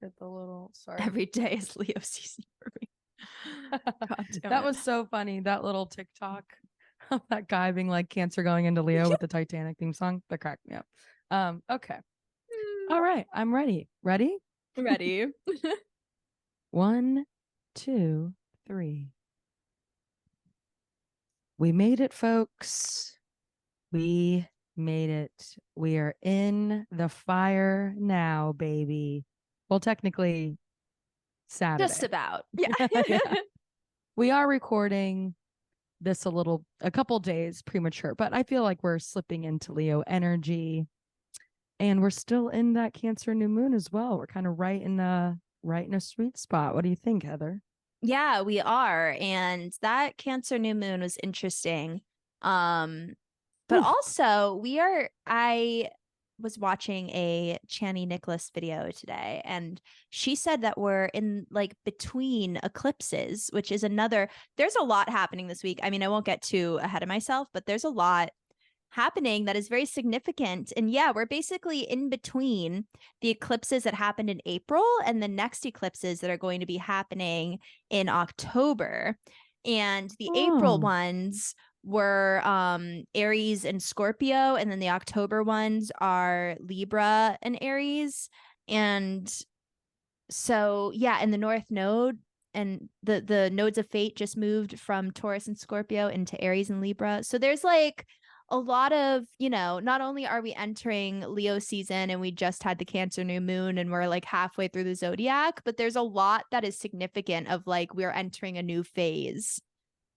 Get the little, sorry. Every day is Leo season for me. That was so funny. That little TikTok of that guy being like Cancer going into Leo with the Titanic theme song. That cracked me up. Okay. All right. I'm ready. Ready? Ready. 1, 2, 3. We made it, folks. We made it. We are in the fire now, baby. Well, technically, Saturday. Just about. Yeah. Yeah. We are recording this a couple days premature, but I feel like we're slipping into Leo energy, and we're still in that Cancer new moon as well. We're kind of right in a sweet spot. What do you think, Heather? Yeah, we are. And that Cancer new moon was interesting. But also I was watching a Chani Nicholas video today, and she said that we're in like between eclipses, which is there's a lot happening this week. I mean, I won't get too ahead of myself, but there's a lot happening that is very significant. And yeah, we're basically in between the eclipses that happened in April and the next eclipses that are going to be happening in October. And the April ones were Aries and Scorpio, and then the October ones are Libra and Aries. And so yeah, and the North Node and the nodes of fate just moved from Taurus and Scorpio into Aries and Libra. So there's like a lot of, not only are we entering Leo season and we just had the Cancer new moon and we're like halfway through the zodiac, but there's a lot that is significant of like we're entering a new phase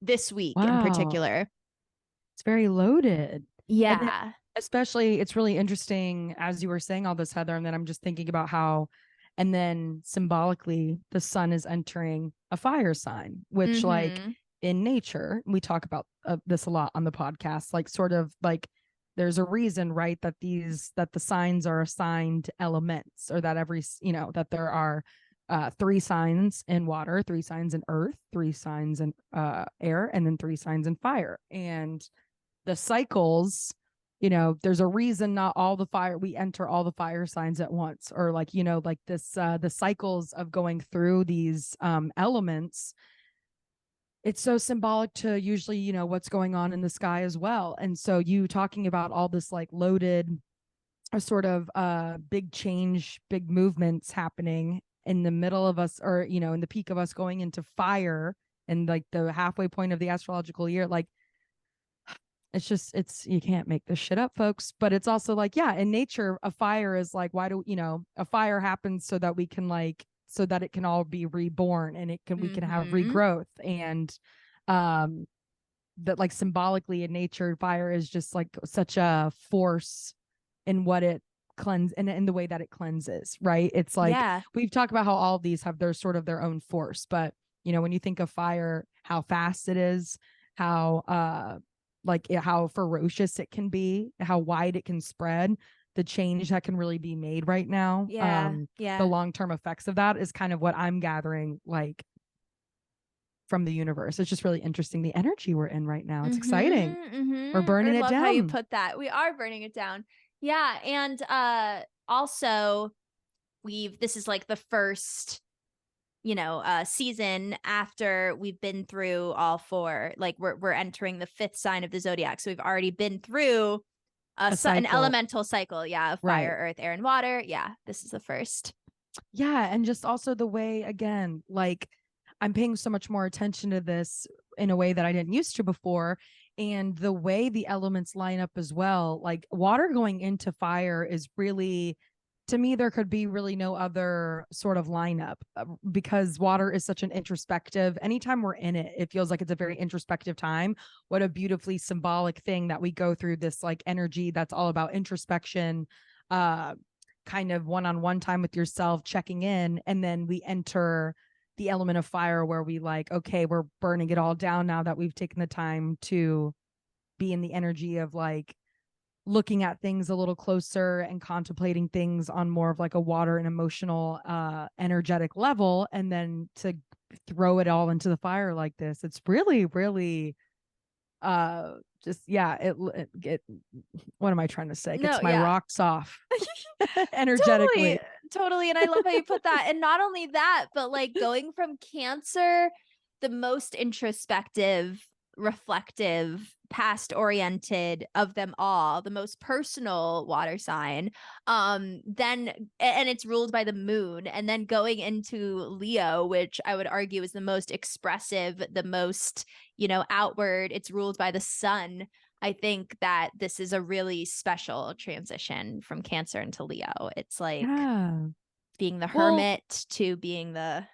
this week in particular. It's very loaded. Yeah. Especially, it's really interesting as you were saying all this, Heather, and then I'm just thinking about how, and then symbolically, the sun is entering a fire sign, which like in nature, we talk about this a lot on the podcast, like sort of like there's a reason, right, that the signs are assigned elements, or that that there are 3 signs in water, 3 signs in earth, 3 signs in air, and then 3 signs in fire. And the cycles, there's a reason not all the fire, we enter all the fire signs at once, or like, like this, the cycles of going through these elements. It's so symbolic to usually, what's going on in the sky as well. And so you talking about all this like loaded sort of big change, big movements happening in the middle of us, or, in the peak of us going into fire, and like the halfway point of the astrological year, like you can't make this shit up, folks. But it's also like, yeah, in nature, a fire is like, why do a fire happens so that we can so that it can all be reborn, and we can have regrowth. And that like symbolically in nature, fire is just like such a force in what it cleanse, and in the way that it cleanses, right? It's like, we've talked about how all of these have their sort of their own force, but when you think of fire, how fast it is, how how ferocious it can be, how wide it can spread, the change that can really be made right now. The long-term effects of that is kind of what I'm gathering, like, from the universe. It's just really interesting, the energy we're in right now. It's exciting. We're burning it down. I love how you put that. We are burning it down. Yeah. And also this is like the first season after we've been through all 4. Like we're entering the 5th sign of the zodiac, so we've already been through an elemental cycle, of fire, earth, air, and water. This is the first. And just also the way, again, like, I'm paying so much more attention to this in a way that I didn't used to before, and the way the elements line up as well. Like water going into fire is really, to me, there could be really no other sort of lineup, because water is such an introspective, anytime we're in it, it feels like it's a very introspective time. What a beautifully symbolic thing that we go through this like energy that's all about introspection, kind of one-on-one time with yourself, checking in, and then we enter the element of fire, where we like, okay, we're burning it all down now that we've taken the time to be in the energy of like looking at things a little closer and contemplating things on more of like a water and emotional energetic level, and then to throw it all into the fire like this. It's really, really just yeah, it what am I trying to say? No, Gets my yeah. rocks off energetically. Totally. And I love how you put that. And not only that, but like going from Cancer, the most introspective, reflective, past oriented of them all, the most personal water sign. Then and it's ruled by the moon, and then going into Leo, which I would argue is the most expressive, the most, outward. It's ruled by the sun. I think that this is a really special transition from Cancer into Leo. It's like being the hermit to being the.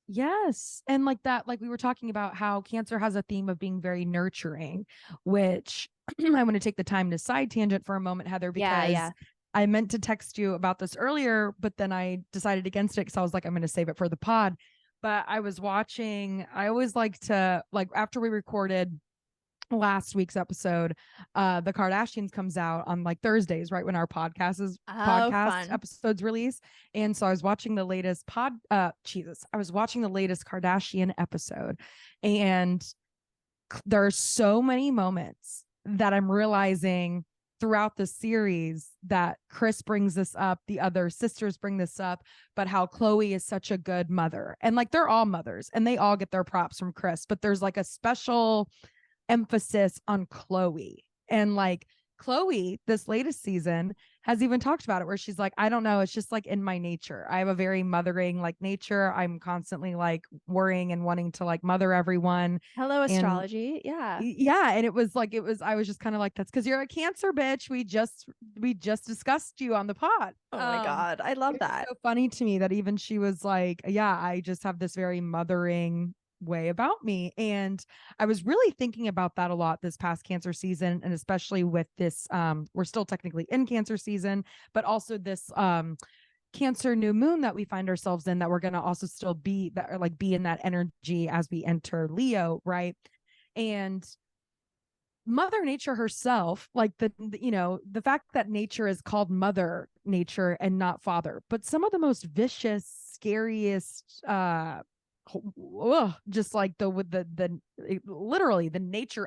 Yes. And like that, like we were talking about how Cancer has a theme of being very nurturing, which I want to take the time to side tangent for a moment, Heather, because I meant to text you about this earlier, but then I decided against it because I was like, I'm going to save it for the pod. But I always like to, like, after we recorded last week's episode, the Kardashians comes out on like Thursdays, right when our podcast fun. episodes release. And so I was watching the latest I was watching the latest Kardashian episode, and there are so many moments that I'm realizing throughout the series that Kris brings this up, the other sisters bring this up, but how Khloe is such a good mother. And like they're all mothers and they all get their props from Kris, but there's like a special emphasis on Khloe. And like Khloe, this latest season, has even talked about it where she's like, I don't know, it's just like in my nature. I have a very mothering like nature. I'm constantly like worrying and wanting to like mother everyone. Hello, astrology. Yeah. And it was I was just kind of like, that's because you're a Cancer, bitch. We just discussed you on the pod. Oh my God. I love that. It's so funny to me that even she was like, yeah, I just have this very mothering way about me. And I was really thinking about that a lot this past Cancer season, and especially with this we're still technically in Cancer season, but also this Cancer new moon that we find ourselves in, that we're going to also still be that, or like be in that energy as we enter Leo, right? And Mother Nature herself, like the fact that nature is called Mother Nature and not Father, but some of the most vicious, scariest just like the literally the nature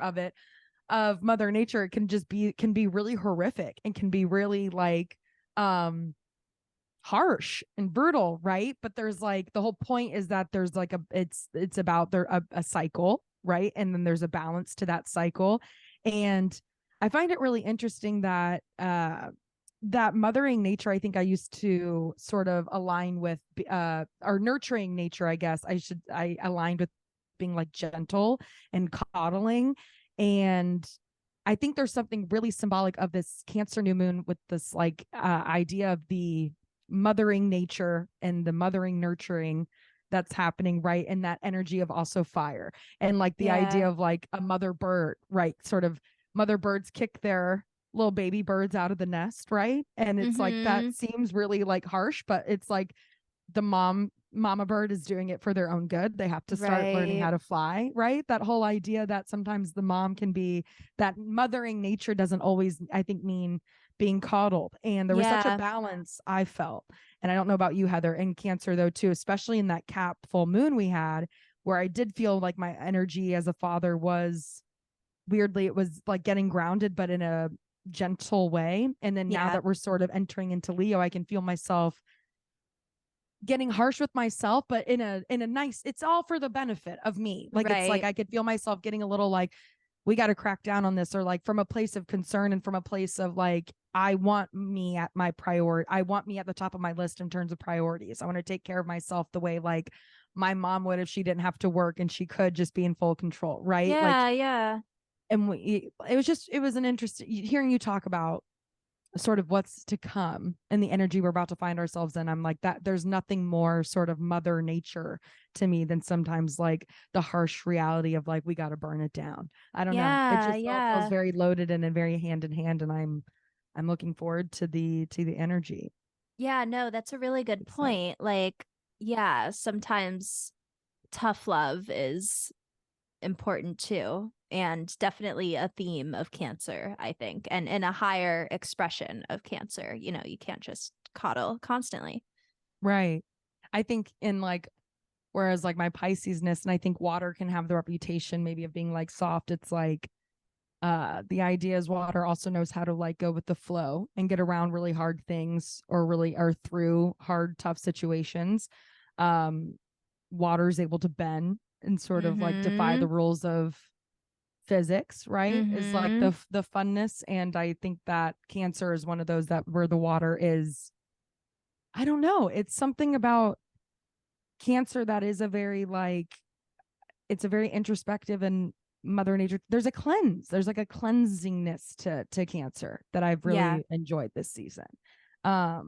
of Mother Nature can be really horrific and can be really like harsh and brutal, right? But there's like the whole point is that there's like it's about a cycle, right? And then there's a balance to that cycle. And I find it really interesting that that mothering nature, I think I used to sort of align with or nurturing nature, I guess I aligned with being like gentle and coddling. And I think there's something really symbolic of this Cancer new moon with this like idea of the mothering nature and the mothering nurturing that's happening, right? And that energy of also fire, and like the idea of like a mother bird, right? Sort of mother birds kick their little baby birds out of the nest, right? And it's like that seems really like harsh, but it's like the mama bird is doing it for their own good. They have to start learning how to fly, right? That whole idea that sometimes the mom can be, that mothering nature doesn't always, I think, mean being coddled. And there was such a balance I felt. And I don't know about you, Heather, in Cancer though too, especially in that cap full moon we had, where I did feel like my energy as a father was weirdly, it was like getting grounded, but in a gentle way. And then now that we're sort of entering into Leo, I can feel myself getting harsh with myself, but in a nice, it's all for the benefit of me. Like it's like I could feel myself getting a little like, we got to crack down on this, or like from a place of concern and from a place of like, I want me at my priority. I want me at the top of my list in terms of priorities. I want to take care of myself the way like my mom would if she didn't have to work and she could just be in full control, right? And it was an interesting hearing you talk about sort of what's to come and the energy we're about to find ourselves in. I'm like, that there's nothing more sort of Mother Nature to me than sometimes like the harsh reality of like, we got to burn it down. I don't know. It just all feels very loaded and very hand in hand. And I'm looking forward to the energy. Yeah, no, that's a really good point. Like, yeah, sometimes tough love is important too, and definitely a theme of Cancer, I think, and in a higher expression of Cancer. You can't just coddle constantly, right? I think in like, whereas like my Piscesness, and I think water can have the reputation maybe of being like soft, it's like The idea is water also knows how to like go with the flow and get around really hard things or through hard, tough situations. Water is able to bend and sort of like defy the rules of physics, right? Is like the funness. And I think that Cancer is one of those that where the water is, I don't know, it's something about Cancer that is a very like, it's a very introspective and Mother Nature. There's a cleanse. There's like a cleansingness to Cancer that I've really enjoyed this season. Yeah,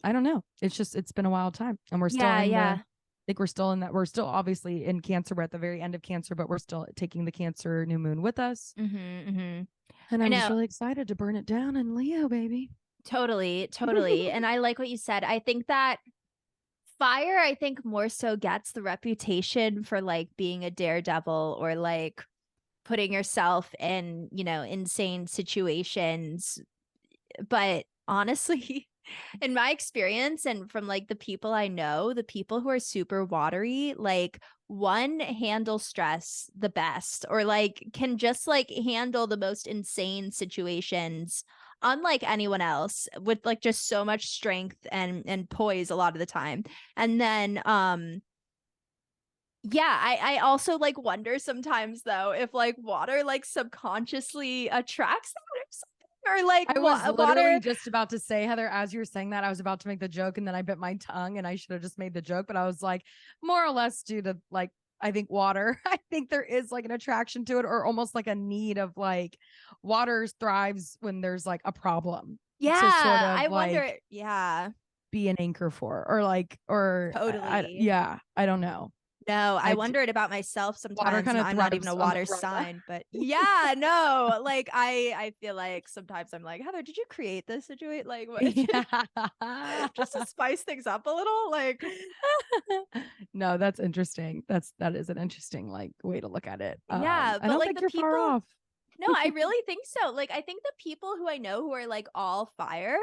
I don't know. It's been a wild time, and we're still in the. I think we're still in that. We're still obviously in Cancer. We're at the very end of Cancer, but we're still taking the Cancer new moon with us. And I'm just really excited to burn it down in Leo, baby. Totally. And I like what you said. I think that Fire, I think, more so gets the reputation for like being a daredevil or like putting yourself in, you know, insane situations. But honestly, in my experience and from like the people I know, the people who are super watery, like one handle stress the best or like can just like handle the most insane situations unlike anyone else with like just so much strength and poise a lot of the time. And then I also like wonder sometimes though if like water like subconsciously attracts that or something. Or like I was literally just about to say, Heather, as you were saying that, I was about to make the joke and then I bit my tongue and I should have just made the joke, but I was like, more or less due to like, I think water, I think there is like an attraction to it or almost like a need of like water thrives when there's like a problem. Yeah. To sort of I like wonder. Yeah. Be an anchor for or like, or totally. I don't know. No, I wondered about myself sometimes. And I'm not even a water sign, but yeah, no, like I feel like sometimes I'm like, Heather, did you create this situation? Like, what? Yeah. Just to spice things up a little, like. No, that's interesting. That is an interesting like way to look at it. Yeah, I don't like think the you're people, far off. No, I really think so. Like, I think the people who I know who are like all fire,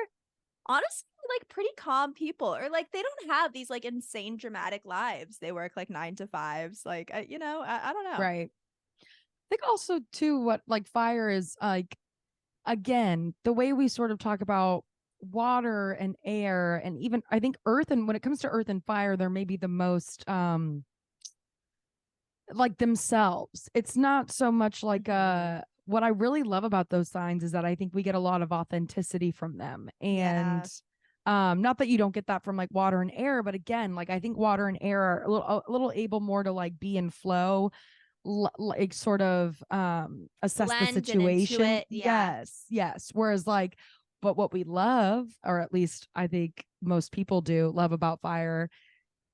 honestly, like pretty calm people, or like they don't have these like insane dramatic lives. They work like 9 to 5s. Like, I don't know. Right. I think also too what like fire is like, again, the way we sort of talk about water and air and even I think earth, and when it comes to earth and fire, they're maybe the most like themselves. It's not so much like what I really love about those signs is that I think we get a lot of authenticity from them. And not that you don't get that from like water and air, but again, like I think water and air are a little able more to like be in flow, like sort of assess blend the situation. And Yes. Whereas like, but what we love, or at least I think most people do love about fire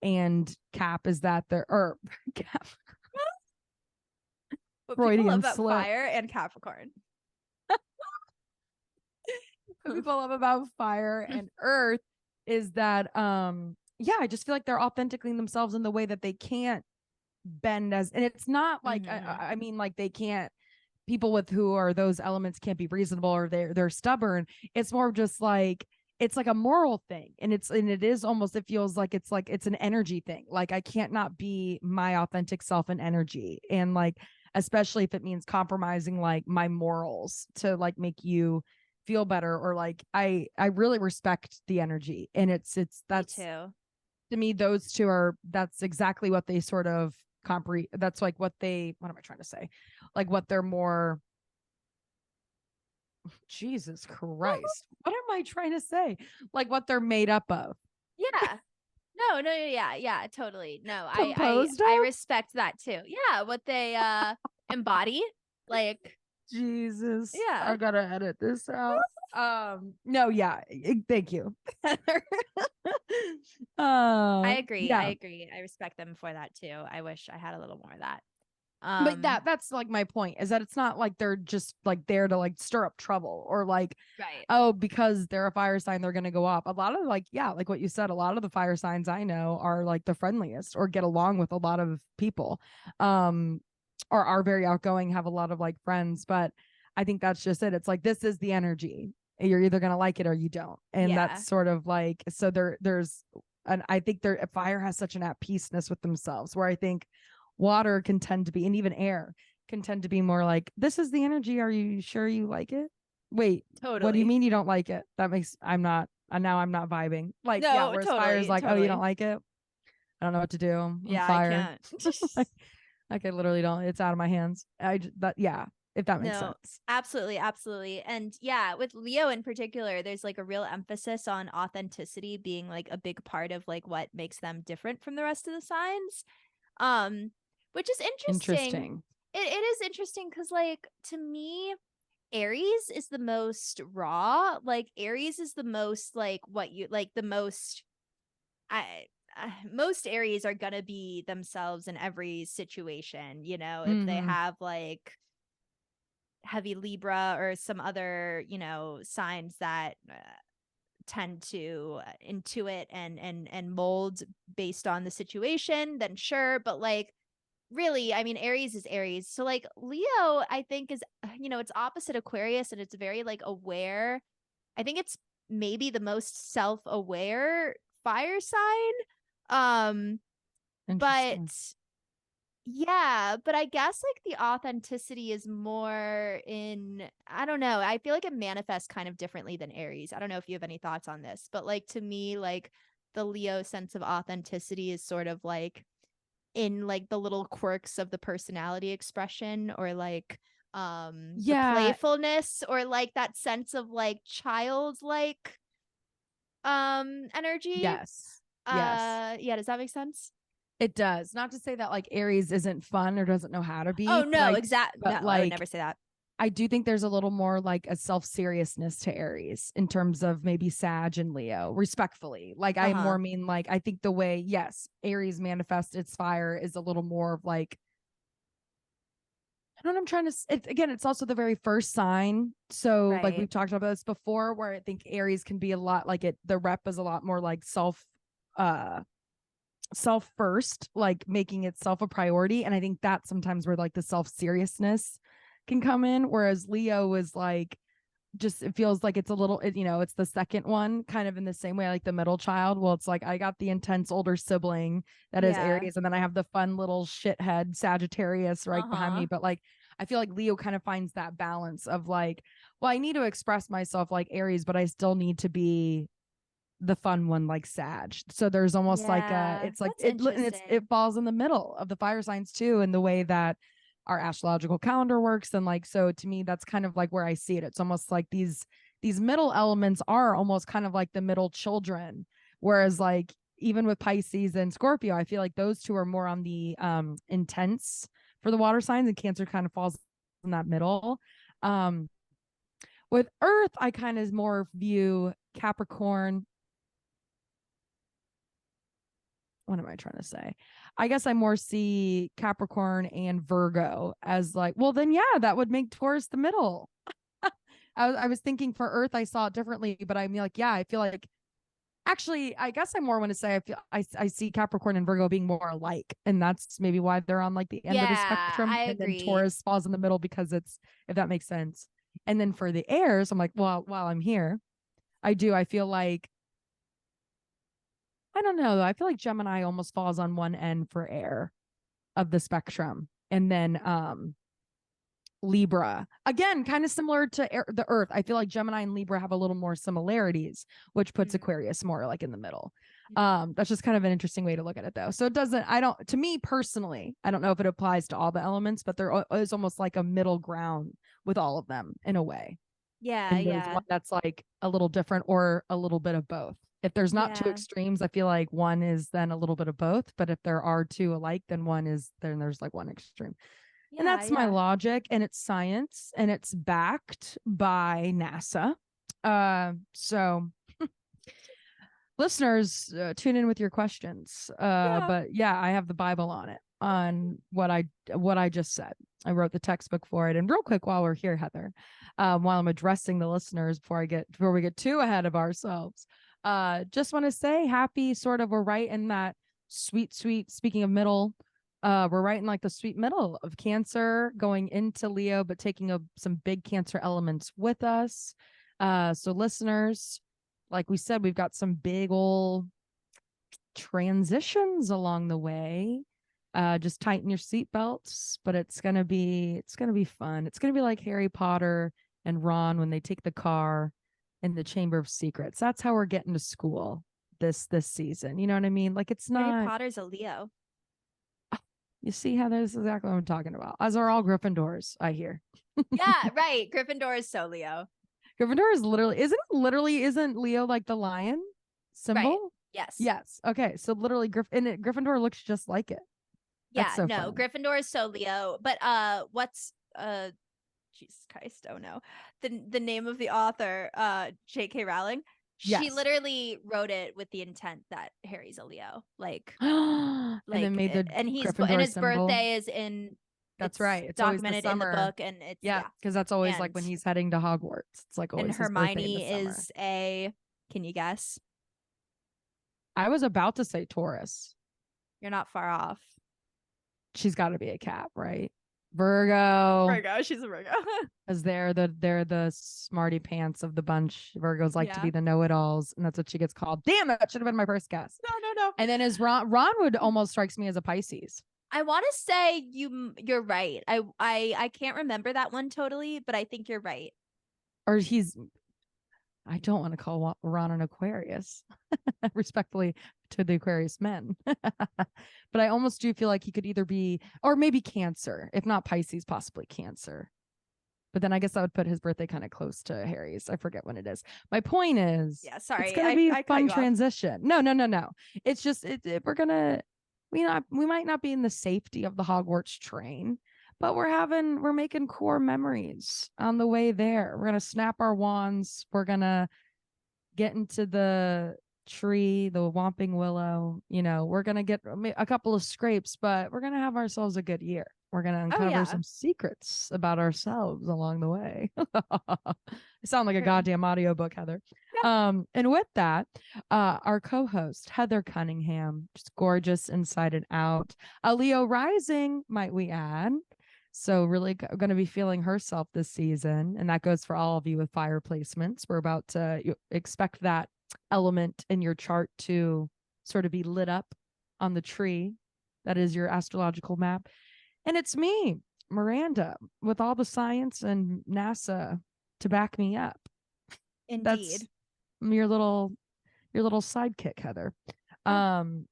and Cap, is that they're or Cap. What people love about fire and Capricorn. What people love about fire and earth is that I just feel like they're authentically themselves in the way that they can't bend as, and it's not like I mean like they can't, people with who are those elements can't be reasonable or they're stubborn. It's more just like it's like a moral thing, and it is almost, it feels like it's an energy thing. Like I can't not be my authentic self and energy, and like especially if it means compromising like my morals to like make you feel better, or like I really respect the energy, and it's that's me too. To me those two are, that's exactly what they sort of that's like what am I trying to say, like what they're more, Jesus Christ, what am I trying to say, like what they're made up of. Yeah. No, yeah, totally. No, Composed I respect that too. Yeah, what they embody, like. Jesus. Yeah. I gotta edit this out. No, yeah. Thank you. I agree. Yeah. I agree. I respect them for that too. I wish I had a little more of that. But that's like my point, is that it's not like they're just like there to like stir up trouble, or like, right, oh, because they're a fire sign they're gonna go off. A lot of like, yeah, like what you said, a lot of the fire signs I know are like the friendliest or get along with a lot of people, or are very outgoing, have a lot of like friends. But I think that's just it. It's like, this is the energy, you're either gonna like it or you don't. And that's sort of like, so there's, and I think fire has such an at peaceness with themselves, where I think water can tend to be, and even air can tend to be more like, this is the energy. Are you sure you like it? Wait, Totally. what do you mean you don't like it? That makes, I'm not vibing. Like, No, yeah, whereas fire is like, oh, you don't totally. like it? I don't know what to do. I'm Yeah, fire. I can't. Like I literally don't, it's out of my hands. Yeah, if that makes No, sense. absolutely, absolutely. And yeah, with Leo in particular, there's like a real emphasis on authenticity being like a big part of like what makes them different from the rest of the signs. Which is interesting. It is interesting because like to me, Aries is the most raw. Like Aries is the most like what you like the most I most Aries are gonna be themselves in every situation, you know, if they have like heavy Libra or some other, you know, signs that tend to intuit and mold based on the situation, then sure. But like really, I mean, Aries is Aries. So like Leo, I think is, you know, it's opposite Aquarius and it's very like aware. I think it's maybe the most self-aware fire sign. But yeah, but I guess like the authenticity is more in, I don't know. I feel like it manifests kind of differently than Aries. I don't know if you have any thoughts on this, but like to me, like the Leo sense of authenticity is sort of like in like the little quirks of the personality expression or like the playfulness or like that sense of like childlike energy. Yes. Yeah, does that make sense? It does. Not to say that like Aries isn't fun or doesn't know how to be. Oh no, exactly. No, like, I would never say that. I do think there's a little more like a self-seriousness to Aries in terms of maybe Sag and Leo, respectfully. Like I more mean like I think the way, yes, Aries manifests its fire is a little more of like, I don't know what I'm trying to again, it's also the very first sign. So like we've talked about this before, where I think Aries can be a lot like the rep is a lot more like self first, like making itself a priority. And I think that's sometimes where like the self-seriousness can come in. Whereas Leo is like, just it feels like it's a little you know, it's the second one kind of in the same way like the middle child. Well, it's like I got the intense older sibling that is Aries, and then I have the fun little shithead Sagittarius right behind me. But like I feel like Leo kind of finds that balance of like, well, I need to express myself like Aries, but I still need to be the fun one like Sag. So there's almost like it's like it falls in the middle of the fire signs too, in the way that our astrological calendar works. And like, so to me, that's kind of like where I see it. It's almost like these middle elements are almost kind of like the middle children. Whereas like even with Pisces and Scorpio, I feel like those two are more on the intense for the water signs, and Cancer kind of falls in that middle. With Earth, I kind of more view Capricorn. What am I trying to say? I guess I more see Capricorn and Virgo as like, well, then yeah, that would make Taurus the middle. I was thinking for Earth, I saw it differently, but I mean, like, yeah, I feel like actually, I guess I more want to say I see Capricorn and Virgo being more alike, and that's maybe why they're on like the end of the spectrum, I and agree. then Taurus falls in the middle because it's, if that makes sense. And then for the airs, I'm like, well, while I'm here, I feel like, I don't know. I feel like Gemini almost falls on one end for air of the spectrum. And then Libra, again, kind of similar to the Earth. I feel like Gemini and Libra have a little more similarities, which puts Aquarius more like in the middle. That's just kind of an interesting way to look at it though. So it doesn't, to me personally, I don't know if it applies to all the elements, but there is almost like a middle ground with all of them in a way. Yeah. And there's one that's like a little different or a little bit of both. If there's not two extremes, I feel like one is then a little bit of both. But if there are two alike, then there's like one extreme. And that's my logic, and it's science, and it's backed by NASA. So listeners, tune in with your questions. But yeah, I have the Bible on it, on what I just said. I wrote the textbook for it. And real quick, while we're here, Heather, while I'm addressing the listeners before we get too ahead of ourselves, just want to say happy we're right in that sweet, speaking of middle, we're right in like the sweet middle of Cancer going into Leo, but taking some big Cancer elements with us. So listeners, like we said, we've got some big old transitions along the way. Just tighten your seatbelts, but it's gonna be fun. It's gonna be like Harry Potter and Ron when they take the car in the Chamber of Secrets. That's how we're getting to school this season. You know what I mean? Like it's Harry not. Potter's a Leo. You see how this is exactly what I'm talking about. As are all Gryffindors, I hear. Yeah, right. Gryffindor is so Leo. Gryffindor is isn't Leo like the lion symbol? Right. Yes. Yes. Okay. So literally Gryffindor looks just like it. Yeah, so no, funny. Gryffindor is so Leo. But what's Jesus Christ, oh no. The name of the author, J.K. Rowling, she literally wrote it with the intent that Harry's a Leo. Like and then made the and Gryffindor his symbol. birthday is in That's right. It's documented always in the book, and it's because that's always like when he's heading to Hogwarts. It's like always and his birthday in the Hermione summer. is a, can you guess? I was about to say Taurus. You're not far off. She's got to be a Cap, right? Virgo. She's a Virgo. Because they're the smarty pants of the bunch. Virgos like to be the know-it-alls, and that's what she gets called. Damn it, that should have been my first guess. No. And then is Ron would almost strikes me as a Pisces. I want to say you're right. I can't remember that one totally, but I think you're right. Or I don't want to call Ron an Aquarius, respectfully to the Aquarius men. But I almost do feel like he could either be, or maybe Cancer, if not Pisces, possibly Cancer. But then I guess I would put his birthday kind of close to Harry's. I forget when it is. My point is, sorry, it's gonna be a fun transition. No. It's just we're gonna we might not be in the safety of the Hogwarts train, but we're making core memories on the way there. We're gonna snap our wands. We're gonna get into the tree, the Whomping Willow. You know, we're gonna get a couple of scrapes, but we're gonna have ourselves a good year. We're going to uncover some secrets about ourselves along the way. I sound like a goddamn audiobook, Heather. And with that, our co-host, Heather Cunningham, just gorgeous inside and out. A Leo rising, might we add. So really going to be feeling herself this season. And that goes for all of you with fire placements. We're about to expect that element in your chart to sort of be lit up on the tree. That is your astrological map. And it's me, Miranda, with all the science and NASA to back me up. Indeed. That's your little sidekick, Heather.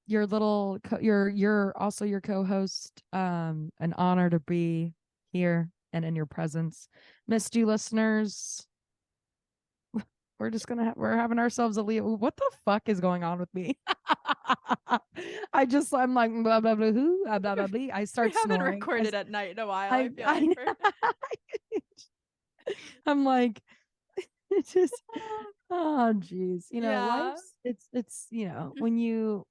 You're also your co-host. An honor to be here and in your presence. Missed you, listeners. We're having ourselves a Leo. What the fuck is going on with me? I'm like blah blah blah who blah blah blah. I start we haven't snoring. recorded at night in a while. I feel like I'm like it's just oh geez. You know, life's it's you know, when you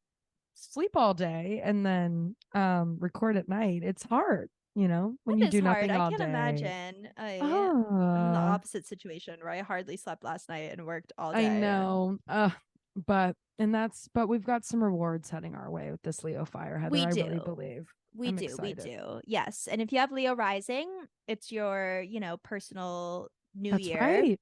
sleep all day and then record at night, it's hard. You know, when you do nothing all day. I can't imagine. I'm in the opposite situation where I hardly slept last night and worked all day. I know. But we've got some rewards heading our way with this Leo fire, Heather. I really believe. We do. Yes. And if you have Leo rising, it's your, personal new year. Right.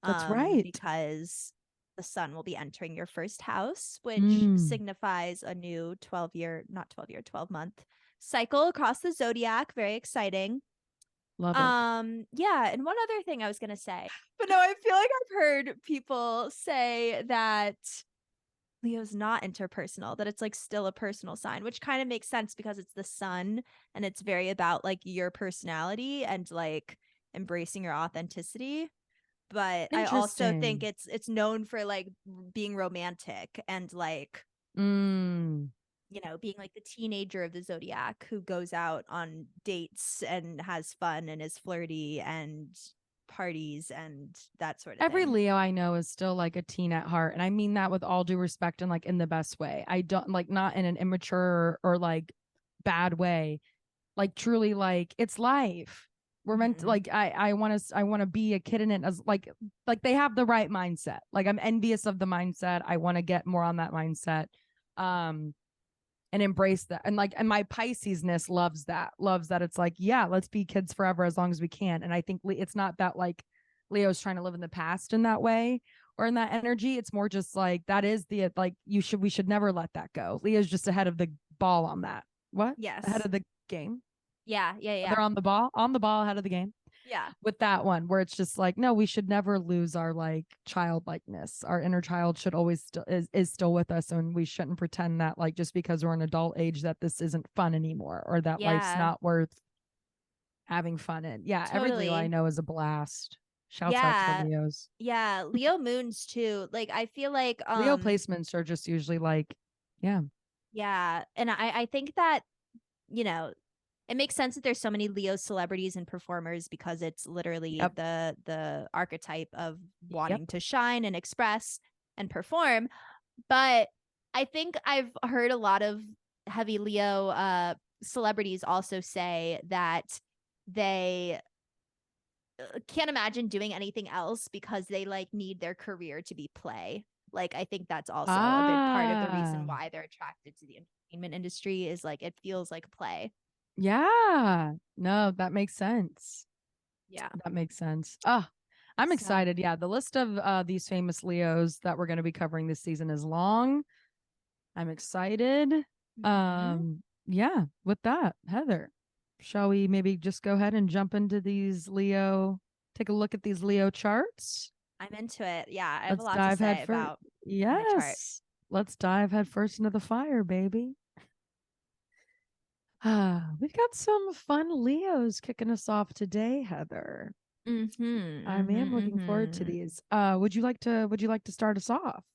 That's right. Because the sun will be entering your first house, which signifies a new 12-month cycle across the zodiac. Very exciting. Love it. Yeah, and one other thing I was gonna say, but no, I feel like I've heard people say that Leo's not interpersonal, that it's like still a personal sign, which kind of makes sense because it's the sun and it's very about like your personality and like embracing your authenticity. But I also think it's known for like being romantic and like being like the teenager of the zodiac who goes out on dates and has fun and is flirty and parties and that sort of Every thing. Leo I know is still like a teen at heart. And I mean that with all due respect and like in the best way. I don't like not in an immature or like bad way. Like truly like it's life. We're meant to like I want to be a kid in it as like they have the right mindset. Like I'm envious of the mindset. I want to get more on that mindset. And embrace that. And my Pisces-ness loves that it's like, yeah, let's be kids forever as long as we can. And I think it's not that like Leo's trying to live in the past in that way or in that energy. It's more just like that is the like we should never let that go. Leo's just ahead of the ball on that. What? Yes. Ahead of the game. Yeah. They're on the ball ahead of the game. Yeah. With that one, where it's just like, no, we should never lose our like childlikeness. Our inner child should always is still with us, and we shouldn't pretend that like just because we're an adult age that this isn't fun anymore, or that life's not worth having fun in. Yeah, every Leo I know is a blast. Shouts out to the Leos. Yeah, Leo moons too. Like I feel like Leo placements are just usually like, yeah. Yeah, and I think that, you know, it makes sense that there's so many Leo celebrities and performers because it's literally the archetype of wanting to shine and express and perform. But I think I've heard a lot of heavy Leo celebrities also say that they can't imagine doing anything else because they like need their career to be play. Like I think that's also a big part of the reason why they're attracted to the entertainment industry is like it feels like play. Yeah. No, that makes sense. Yeah. That makes sense. I'm excited. Yeah, the list of these famous Leos that we're going to be covering this season is long. I'm excited. Yeah, with that, Heather, shall we maybe just go ahead and jump into these Leo, take a look at these Leo charts? I'm into it. Yeah, I have a lot to say about my chart. Let's dive head first into the fire, baby. We've got some fun Leos kicking us off today, Heather. I am looking forward to these. Would you like to start us off?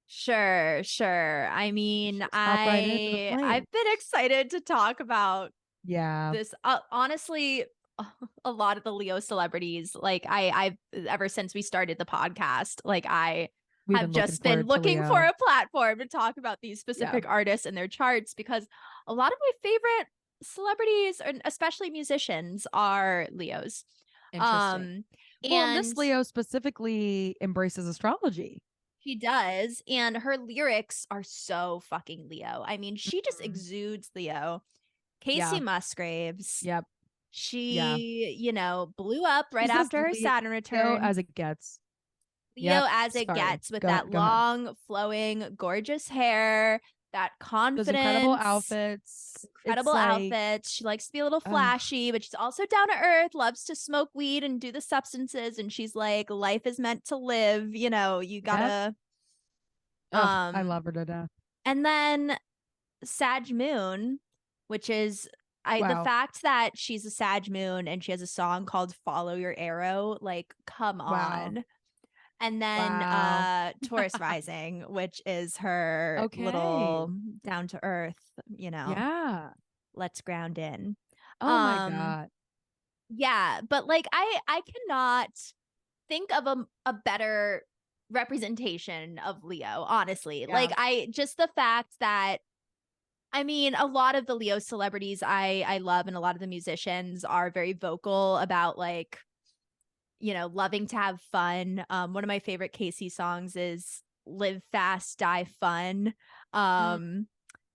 Sure. I mean, I've been excited to talk about this. Honestly, a lot of the Leo celebrities, like I've ever since we started the podcast, like We've have just been looking for a platform to talk about these specific artists and their charts because a lot of my favorite celebrities, and especially musicians, are Leos. Interesting. And this Leo specifically embraces astrology. She does, and her lyrics are so fucking Leo. I mean, she just exudes Leo. Kacey Musgraves. Yep. She, you know, blew up right after her Saturn return. Leo as it gets. Leo as it gets with that long, flowing, gorgeous hair, that confidence. Those incredible outfits. She likes to be a little flashy, but she's also down to earth, loves to smoke weed and do the substances. And she's like, life is meant to live. You know, you gotta. I love her to death. And then Sag Moon, which is the fact that she's a Sag Moon and she has a song called Follow Your Arrow, like, come on. And then Taurus Rising, which is her little down to earth, you know. Yeah. Let's ground in. Oh my God. Yeah, but like I cannot think of a better representation of Leo, honestly. Like just the fact that I mean, a lot of the Leo celebrities I love and a lot of the musicians are very vocal about like, you know, loving to have fun. One of my favorite Kacey songs is Live Fast, Die Fun.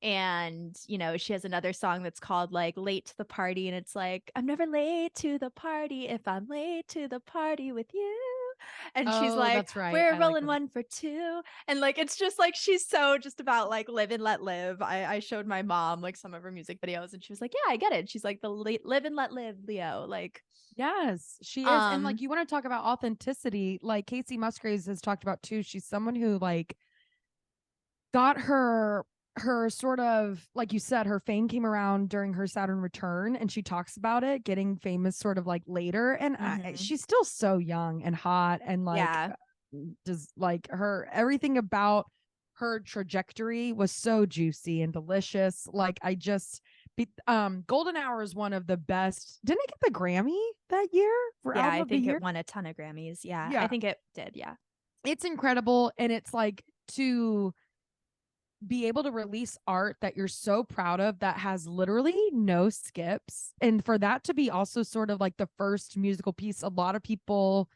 And, you know, she has another song that's called like Late to the Party. And it's like, I'm never late to the party if I'm late to the party with you. And she's like, that's right. We're rolling one for two. And like, it's just like, she's so just about like live and let live. I showed my mom like some of her music videos and she was like, yeah, I get it. She's like the live and let live Leo. Like, yes, she is. And like, you want to talk about authenticity, like Kacey Musgraves has talked about too. She's someone who like got her sort of, like you said, her fame came around during her Saturn return, and she talks about it getting famous sort of like later. And she's still so young and hot, and like does like her everything about her trajectory was so juicy and delicious. Like I just Golden Hour is one of the best. Didn't it get the Grammy that year for album of the year? It won a ton of Grammys. Yeah, I think it did. Yeah, it's incredible. And it's like to be able to release art that you're so proud of that has literally no skips, and for that to be also sort of like the first musical piece. A lot of people,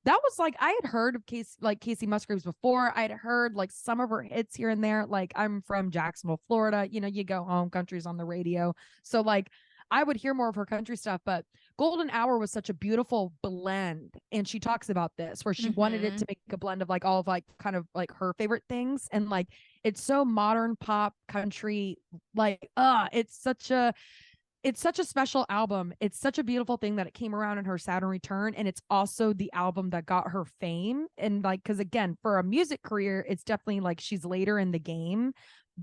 that was like, I had heard of Kacey Musgraves before. I had heard like some of her hits here and there. Like, I'm from Jacksonville, Florida. You know, you go home, country's on the radio. So like I would hear more of her country stuff, but Golden Hour was such a beautiful blend. And she talks about this where she wanted it to make a blend of like all of like kind of like her favorite things. And like, it's so modern pop country, like it's such a special album. It's such a beautiful thing that it came around in her Saturn return, and it's also the album that got her fame. And like, because again, for a music career, it's definitely like she's later in the game,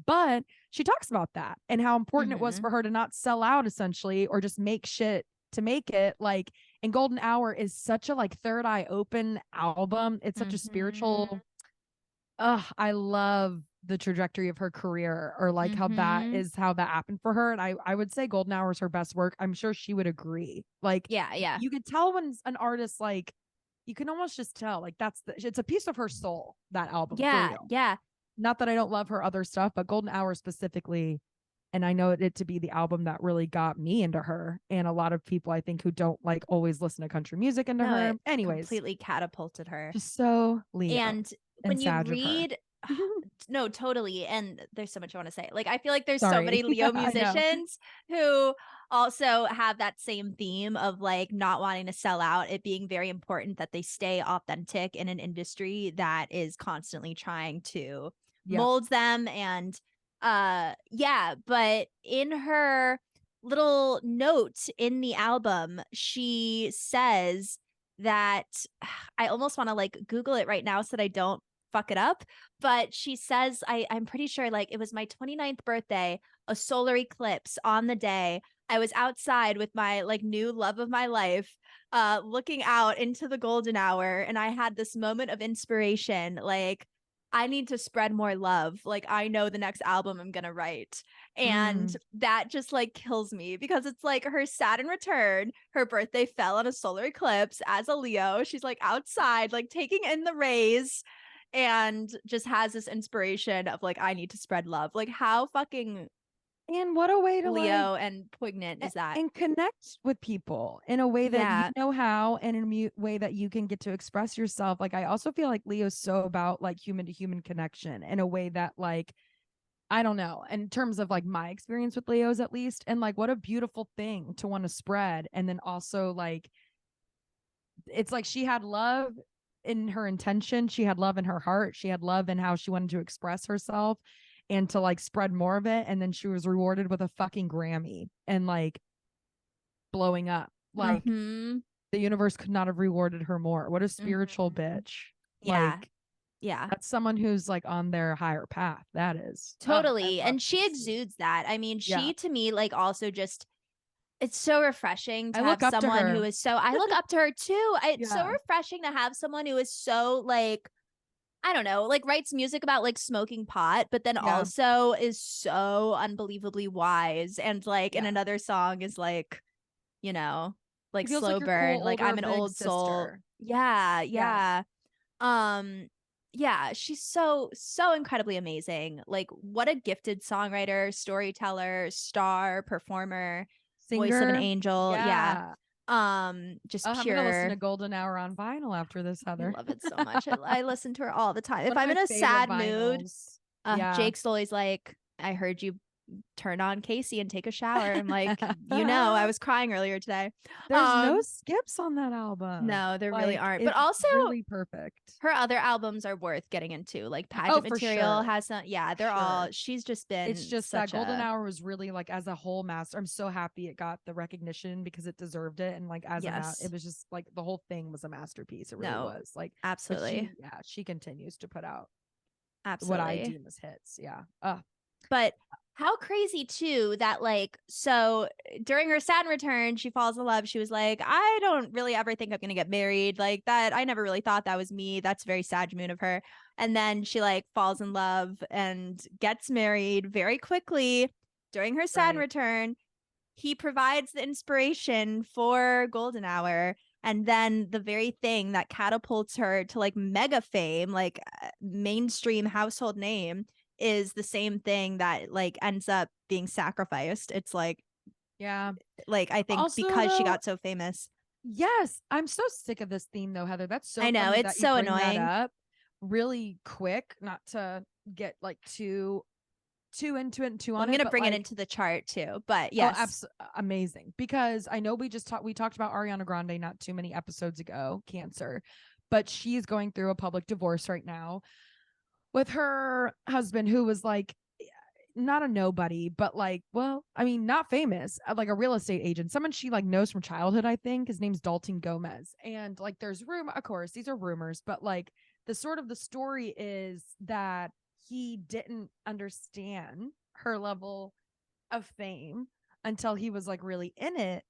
but she talks about that and how important it was for her to not sell out essentially, or just make shit to make it. Like, and Golden Hour is such a like third eye open album. It's such a spiritual. I love the trajectory of her career, or like how that happened for her. And I would say Golden Hour is her best work. I'm sure she would agree. Like, yeah, you could tell when an artist, like, you can almost just tell, like, it's a piece of her soul, that album. Yeah. Not that I don't love her other stuff, but Golden Hour specifically. And I know it to be the album that really got me into her, and a lot of people I think who don't like always listen to country music into her. Anyways, completely catapulted her. Just so Leo. And when you read, no, totally. And there's so much I want to say. Like, I feel like there's so many Leo musicians who also have that same theme of like not wanting to sell out, it being very important that they stay authentic in an industry that is constantly trying to mold them. And but in her little note in the album, she says that I almost want to like Google it right now so that I don't fuck it up. But she says, I'm pretty sure like it was my 29th birthday, a solar eclipse on the day. I was outside with my like new love of my life, looking out into the golden hour. And I had this moment of inspiration. Like, I need to spread more love. Like, I know the next album I'm going to write. And that just like kills me, because it's like her Saturn return, her birthday fell on a solar eclipse as a Leo. She's like outside, like taking in the rays, and just has this inspiration of like, I need to spread love. Like, how fucking and what a way to Leo and poignant is that? And connect with people in a way that you know how, and in a way that you can get to express yourself. Like, I also feel like Leo's so about like human to human connection in a way that, like, I don't know, in terms of like my experience with Leos at least. And like, what a beautiful thing to want to spread. And then also like, it's like she had love in her intention. She had love in her heart. She had love in how she wanted to express herself and to like spread more of it. And then she was rewarded with a fucking Grammy and like blowing up. Like, the universe could not have rewarded her more. What a spiritual bitch. Like, that's someone who's like on their higher path. That is totally. And she exudes that. I mean, she to me, like, also just, it's so refreshing to have someone who is so, I look up to her too. It's so refreshing to have someone who is so like, I don't know, like writes music about like smoking pot, but then also is so unbelievably wise. And like in another song is like, you know, like slow like burn, cool, like I'm an old soul. Yeah. She's so incredibly amazing. Like, what a gifted songwriter, storyteller, star, performer, singer, voice of an angel. Just pure. I'm gonna listen to Golden Hour on vinyl after this, Heather. I love it so much. I listen to her all the time. If I'm in a sad mood, Jake's always like, I heard you turn on Kacey and take a shower. I'm like, I was crying earlier today. There's no skips on that album. No, there really aren't. But also really perfect. Her other albums are worth getting into. Like Pageant Material has some. Yeah, they're all. She's just been. It's just that Golden Hour was really like, as a whole, master. I'm so happy it got the recognition because it deserved it, and like it was just like the whole thing was a masterpiece. It really was. Like, absolutely. She continues to put out absolutely what I deem as hits. But how crazy too that like, so during her Saturn return, she falls in love. She was like, I don't really ever think I'm gonna get married. Like, that, I never really thought that was me. That's very Sag moon of her. And then she like falls in love and gets married very quickly during her Saturn return. He provides the inspiration for Golden Hour. And then the very thing that catapults her to like mega fame, like mainstream household name, is the same thing that like ends up being sacrificed. It's like, like, I think also, because she got so famous. Yes, I'm so sick of this theme though, Heather. That's so I know, it's so annoying. That up really quick, not to get like too into it and too on I'm gonna bring it into the chart too, but yes. Amazing, because I know we talked about Ariana Grande not too many episodes ago, Cancer, but she's going through a public divorce right now. with her husband, who was like not a nobody, but like, well, I mean, not famous, like a real estate agent, someone she like knows from childhood, I think. His name's Dalton Gomez. And like there's room, of course, these are rumors, but like the sort of the story is that he didn't understand her level of fame until he was like really in it.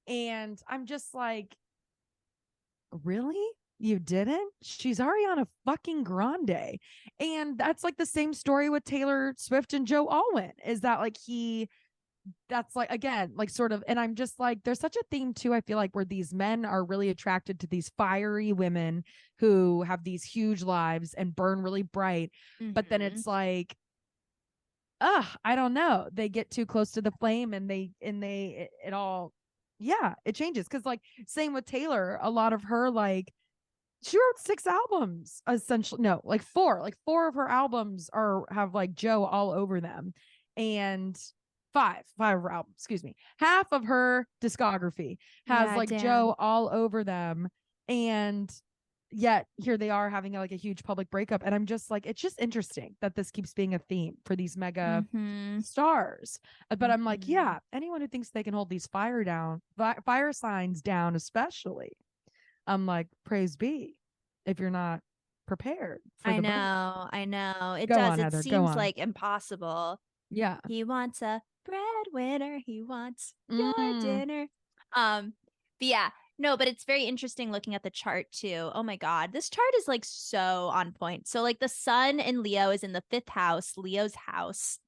And I'm just like, really? You didn't? She's Ariana fucking Grande. And that's like the same story with Taylor Swift and Joe Alwyn, is that like that's like, again, like sort of, and I'm just like, there's such a theme too, I feel like, where these men are really attracted to these fiery women who have these huge lives and burn really bright. But then it's like, I don't know. They get too close to the flame and it all, yeah, it changes. Cause like same with Taylor, a lot of her, like, she wrote 6 albums essentially. No, like 4. Like 4 of her albums have like Joe all over them. And 5 of her albums, excuse me. Half of her discography has like Joe all over them. And yet here they are having like a huge public breakup. And I'm just like, it's just interesting that this keeps being a theme for these mega stars. But I'm like, yeah, anyone who thinks they can hold these fire signs down, especially, I'm like, praise be, if you're not prepared for I know. It Go does. on, It Heather, go seems on. like impossible. Yeah. He wants a breadwinner. He wants your dinner. But yeah, no, but it's very interesting looking at the chart too. Oh my God. This chart is like so on point. So like the sun in Leo is in the 5th house, Leo's house,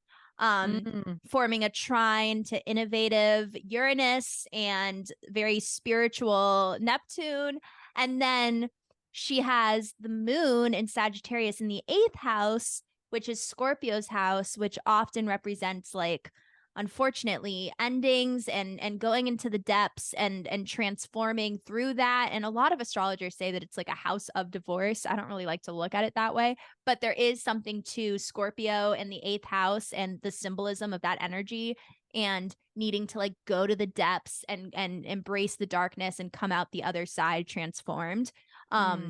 forming a trine to innovative Uranus and very spiritual Neptune. And then she has the moon in Sagittarius in the 8th house, which is Scorpio's house, which often represents, like, unfortunately, endings and going into the depths and transforming through that. And a lot of astrologers say that it's like a house of divorce. I don't really like to look at it that way, but there is something to Scorpio in the 8th house and the symbolism of that energy and needing to like go to the depths and embrace the darkness and come out the other side transformed.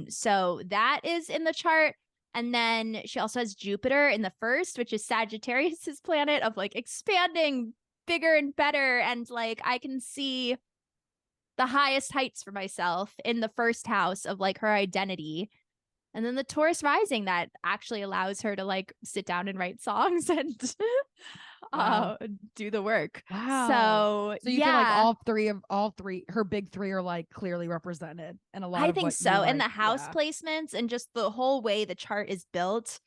So that is in the chart. And then she also has Jupiter in the 1st, which is Sagittarius's planet of like expanding bigger and better. And like, I can see the highest heights for myself in the 1st house of like her identity. And then the Taurus rising that actually allows her to like sit down and write songs and do the work. Wow. So you feel like yeah, all three, her big 3 are like clearly represented in a lot I of think what so. you And like. the house placements and just the whole way the chart is built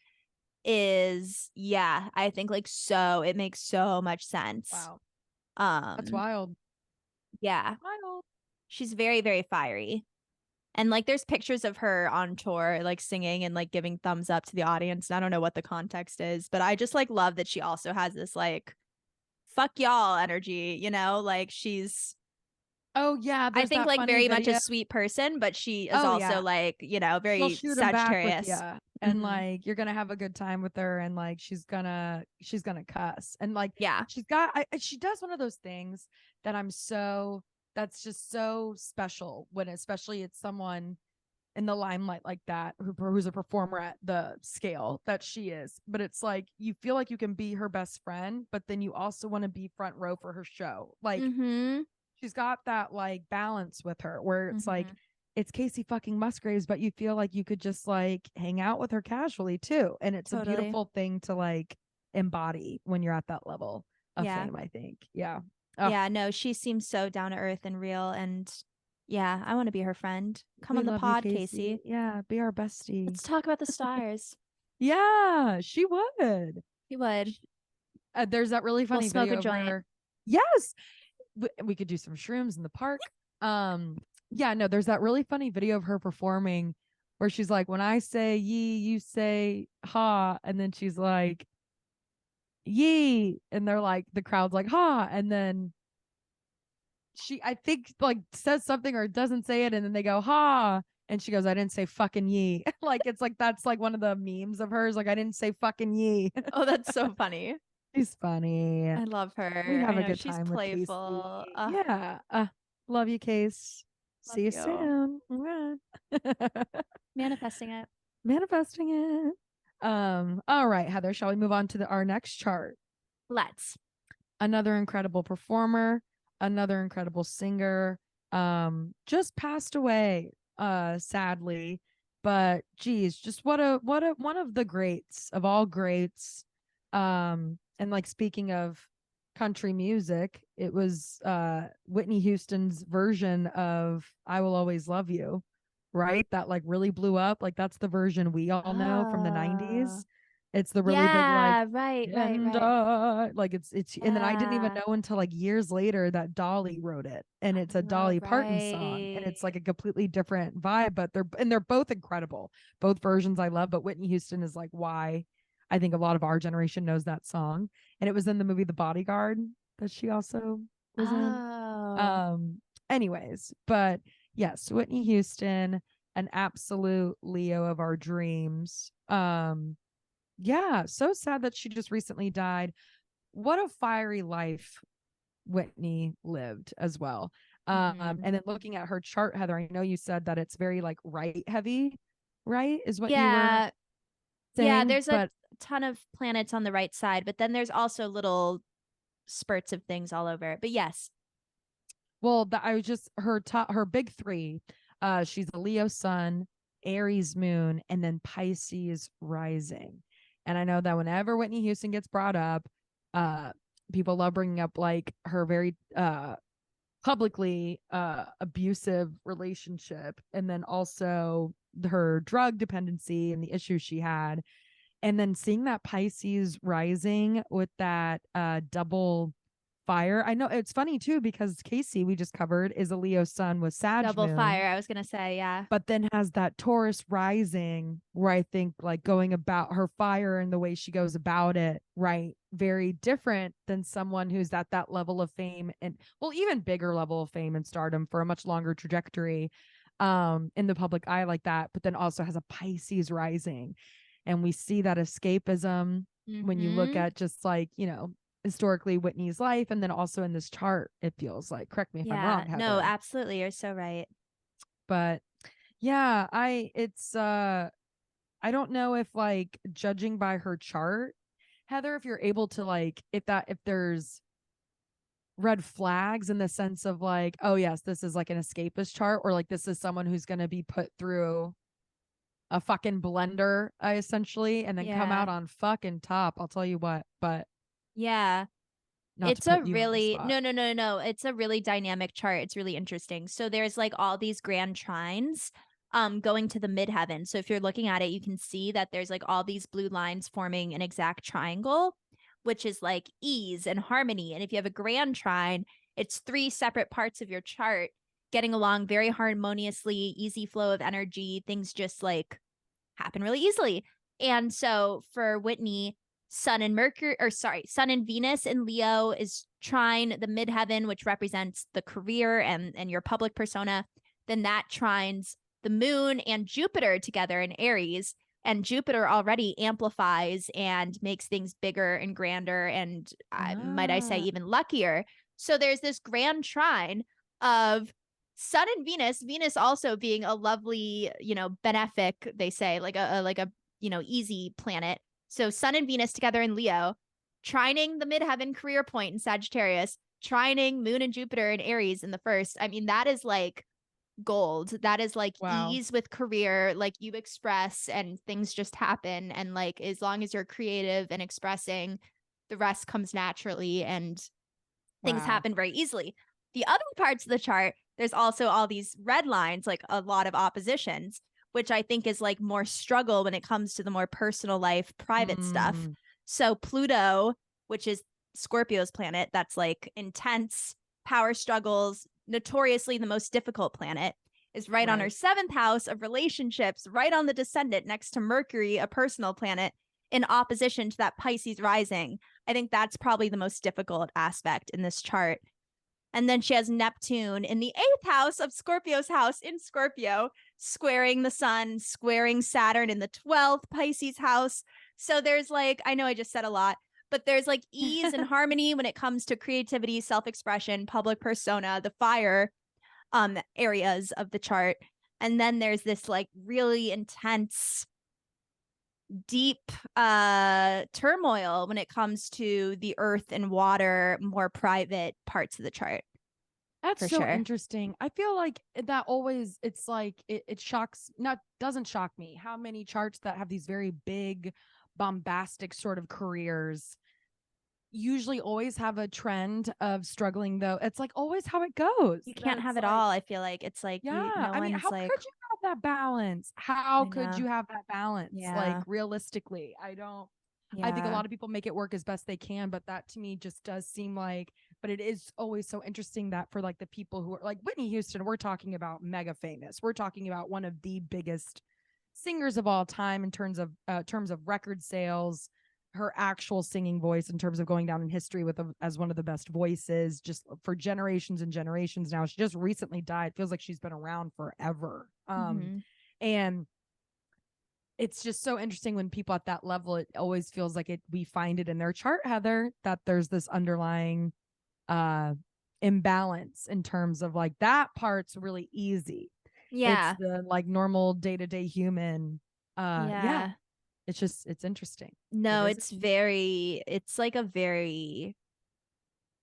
is, yeah, I think like so it makes so much sense. Wow. That's Um wild. yeah. Wild. She's very, very fiery. And like there's pictures of her on tour like singing and like giving thumbs up to the audience. And I don't know what the context is, but I just like love that she also has this like fuck y'all energy, you know? Like she's Oh yeah, I there's think that like funny very much video. a sweet person, but she is Oh also yeah, like, you know, she'll very shoot him back with Sagittarius. you, and like you're gonna have a good time with her, and like she's gonna cuss, and like Yeah. she does one of those things that that's just so special when especially it's someone in the limelight like that who's a performer at the scale that she is. But it's like you feel like you can be her best friend, but then you also want to be front row for her show. Like she's got that like balance with her where it's like it's Kacey fucking Musgraves, but you feel like you could just like hang out with her casually too. And it's a beautiful thing to like embody when you're at that level of fame, I think. Yeah. Yeah, no, she seems so down to earth and real. And yeah, I want to be her friend. Come on the pod, you, Kacey. Yeah, be our bestie. Let's talk about the stars. Yeah, she would. She would. There's that really funny smoke video a joint. of her. Yes. We could do some shrooms in the park. Yeah, no, there's that really funny video of her performing where she's like, when I say ye, you say ha, and then she's like ye, and they're like, the crowd's like ha, and then she I think like says something or doesn't say it, and then they go ha, and she goes, I didn't say fucking ye. Like it's like that's like one of the memes of hers, like I didn't say fucking ye. Oh, that's so funny. She's funny. I love her. We have I a know, good she's time playful. with Kacey. Yeah. Love you, Case. See you soon. Manifesting it. Manifesting it. All right, Heather, shall we move on to our next chart? Let's. Another incredible performer, another incredible singer, just passed away, sadly. But geez, just what a one of the greats of all greats. And like speaking of country music, it was Whitney Houston's version of I Will Always Love You, right? That like really blew up. Like that's the version we all know from the Oh. 90s. It's the really big like Yeah, right, right, and right. like it's and then I didn't even Yeah. know until like years later that Dolly wrote it, and it's a Oh, Dolly Parton song, and right. it's like a completely different vibe, but they're both incredible. Both versions I love, but Whitney Houston is like why I think a lot of our generation knows that song. And it was in the movie The Bodyguard that she also was in. Oh. Um Anyways, but yes, Whitney Houston, an absolute Leo of our dreams. Yeah, so sad that she just recently died. What a fiery life Whitney lived as well. Mhm. And then looking at her chart, Heather, I know you said that it's very like right heavy, right? Is what you were Yeah. Yeah, saying. there's a But ton of planets on the right side, but then there's also little spurts of things all over it. But yes. well, I was just her big three. She's a Leo sun, Aries moon, and then Pisces rising. And I know that whenever Whitney Houston gets brought up, uh, people love bringing up like her very publicly abusive relationship, and then also her drug dependency and the issues she had, and then seeing that Pisces rising with that double fire. I know it's funny too because Kacey we just covered is a Leo sun with Sag Double moon, fire, I was gonna say, yeah. but then has that Taurus rising where I think like going about her fire and the way she goes about it, right? Very different than someone who's at that level of fame and well, even bigger level of fame and stardom for a much longer trajectory in the public eye like that, but then also has a Pisces rising. And we see that escapism when you look Mm-hmm. at just like, historically Whitney's life and then also in this chart, it feels like, correct me if I'm Yeah, wrong, no, Heather. absolutely. You're so right. But yeah, I don't know if like judging by her chart, Heather, if you're able to like if there's red flags in the sense of like, oh yes, this is like an escapist chart, or like this is someone who's gonna be put through a fucking blender, essentially, and then come Yeah. out on fucking top. I'll tell you what, but Yeah. not to It's a put you on the really spot. no, no, no, no. It's a really dynamic chart. It's really interesting. So there's like all these grand trines going to the midheaven. So if you're looking at it, you can see that there's like all these blue lines forming an exact triangle, which is like ease and harmony. And if you have a grand trine, it's three separate parts of your chart getting along very harmoniously, easy flow of energy, things just like happen really easily. And so for Whitney, Sun and Mercury, or sorry, Sun and Venus in Leo is trine the midheaven, which represents the career and your public persona. Then that trines the moon and Jupiter together in Aries. And Jupiter already amplifies and makes things bigger and grander and might I say Ah, even luckier. So there's this grand trine of Sun and Venus, Venus also being a lovely, benefic, they say, like a easy planet. So Sun and Venus together in Leo, trining the midheaven career point in Sagittarius, trining Moon and Jupiter in Aries in the first. I mean, that is like gold. That is like wow. ease with career, like you express and things just happen. And like as long as you're creative and expressing, the rest comes naturally and things Wow. happen very easily. The other parts of the chart, there's also all these red lines, like a lot of oppositions, which I think is like more struggle when it comes to the more personal life, private stuff. Mm, So Pluto, which is Scorpio's planet, that's like intense power struggles, notoriously the most difficult planet, is right on her right. seventh house of relationships, right on the descendant next to Mercury, a personal planet, in opposition to that Pisces rising. I think that's probably the most difficult aspect in this chart. And then she has Neptune in the eighth house of Scorpio's house in Scorpio, squaring the sun, squaring Saturn in the 12th Pisces house. So there's like, I know I just said a lot, but there's like ease and harmony when it comes to creativity, self-expression, public persona, the fire areas of the chart. And then there's this like really intense deep turmoil when it comes to the earth and water, more private parts of the chart. That's For so sure. interesting. I feel like that always, it's like, it shocks, not, doesn't shock me how many charts that have these very big, bombastic sort of careers usually always have a trend of struggling, though. It's like always how it goes. You That can't have it's it like, all. I feel like it's like yeah. no I mean, one's how like, could you have that balance? How I could know. you have that balance? Like Yeah. realistically, I don't. I think a Yeah. lot of people make it work as best they can, but that to me just does seem like, but it is always so interesting that for like the people who are like Whitney Houston, we're talking about mega famous. We're talking about one of the biggest singers of all time in terms of record sales, her actual singing voice in terms of going down in history with as one of the best voices just for generations and generations now. She just recently died. Feels like she's been around forever. And it's just so interesting when people at that level, it always feels like we find it in their chart, Heather, that there's this underlying imbalance in terms of like that part's really easy. It's Yeah. the like normal day-to-day human. Yeah. It's interesting. No, it's like a very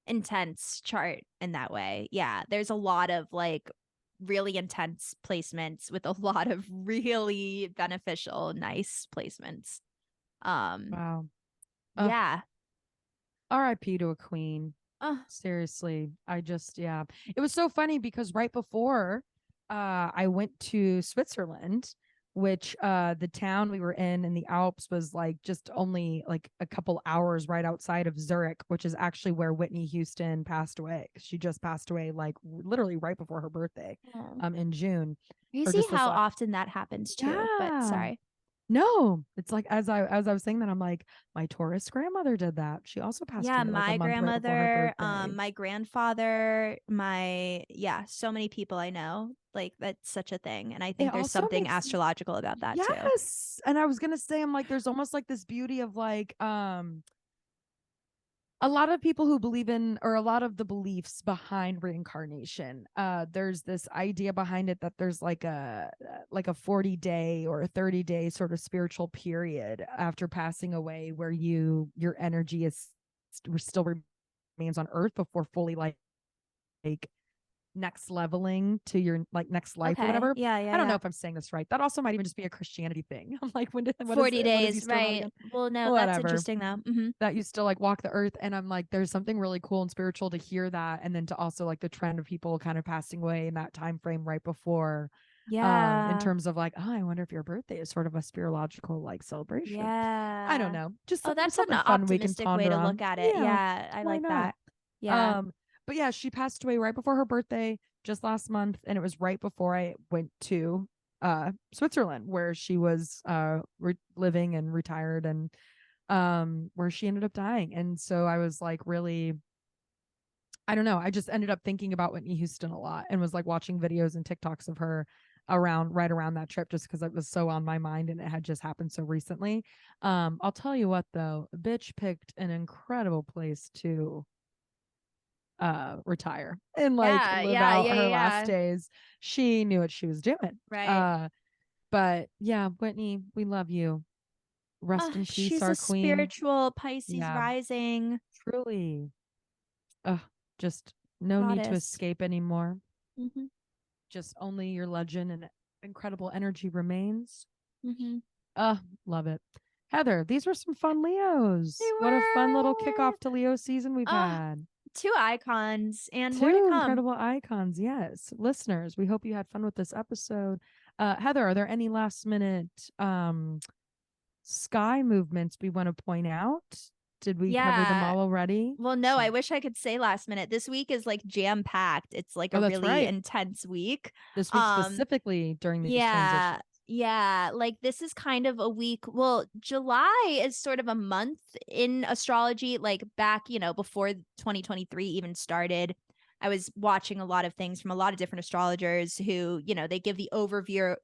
intense chart in that way. Yeah. There's a lot of like really intense placements with a lot of really beneficial, nice placements. Wow. Yeah. RIP to a queen. Seriously. Yeah. It was so funny because right before I went to Switzerland, which the town we were in the Alps was like just only like a couple hours right outside of Zurich, which is actually where Whitney Houston passed away. She just passed away like literally right before her birthday in June. You Or see just how often that happens too, but yeah. sorry. No, it's like as I was saying that, I'm like, my Taurus grandmother did that. She also passed Yeah, away like a my month right before her grandmother, birthday. my grandfather, so many people I know. Like that's such a thing. And I It think there's also something makes astrological about that too. yes. And I was gonna say, I'm like, there's almost like this beauty of like a lot of people who believe in, or a lot of the beliefs behind reincarnation, there's this idea behind it that there's like a 40-day or a 30-day sort of spiritual period after passing away where your energy is still remains on earth before fully like next leveling to your like next life or Okay. whatever. Yeah, I don't know yeah. if I'm saying this right. That also might even just be a Christianity thing. I'm like, what is 40 it? What is days, Easter about right. again? Well, no, that's Whatever. interesting though. That you still like walk the earth. And I'm like, there's something really cool and spiritual to hear that. And then to also like the trend of people kind of passing away in that time frame right before. In terms of like, oh, I wonder if your birthday is sort of a spiritual like celebration. I don't Yeah. know. Just Oh, that's an something fun we can optimistic way ponder to on. look at it. Yeah. Yeah, I Why like not? that. Yeah. But yeah, she passed away right before her birthday just last month, and it was right before I went to Switzerland where she was living and retired, and where she ended up dying. And so I was like really, I don't know, I just ended up thinking about Whitney Houston a lot and was like watching videos and TikToks of her right around that trip just because it was so on my mind and it had just happened so recently. I'll tell you what though, bitch picked an incredible place to retire and like live out her last Yeah. days. She knew what she was doing. Right. But yeah, Whitney, we love you. Rest in peace, She's a our queen. spiritual Pisces Yeah, rising truly. Just no need to goddess. escape anymore. Mm-hmm. Just only your legend and incredible energy remains. Mm-hmm. Love it. Heather, these were some fun Leos. They What a fun little were. kickoff to Leo season we've had. Two icons and more to Two come. incredible icons. Yes. Listeners, we hope you had fun with this episode. Heather, are there any last minute sky movements we want to point out? Did we cover them all already? Well, no, I wish I could say last minute. This week is like jam packed. It's like a that's really right. intense week. This week specifically during these transitions. Yeah, like this is kind of a week. Well, July is sort of a month in astrology, like back, before 2023 even started. I was watching a lot of things from a lot of different astrologers who, they give the overview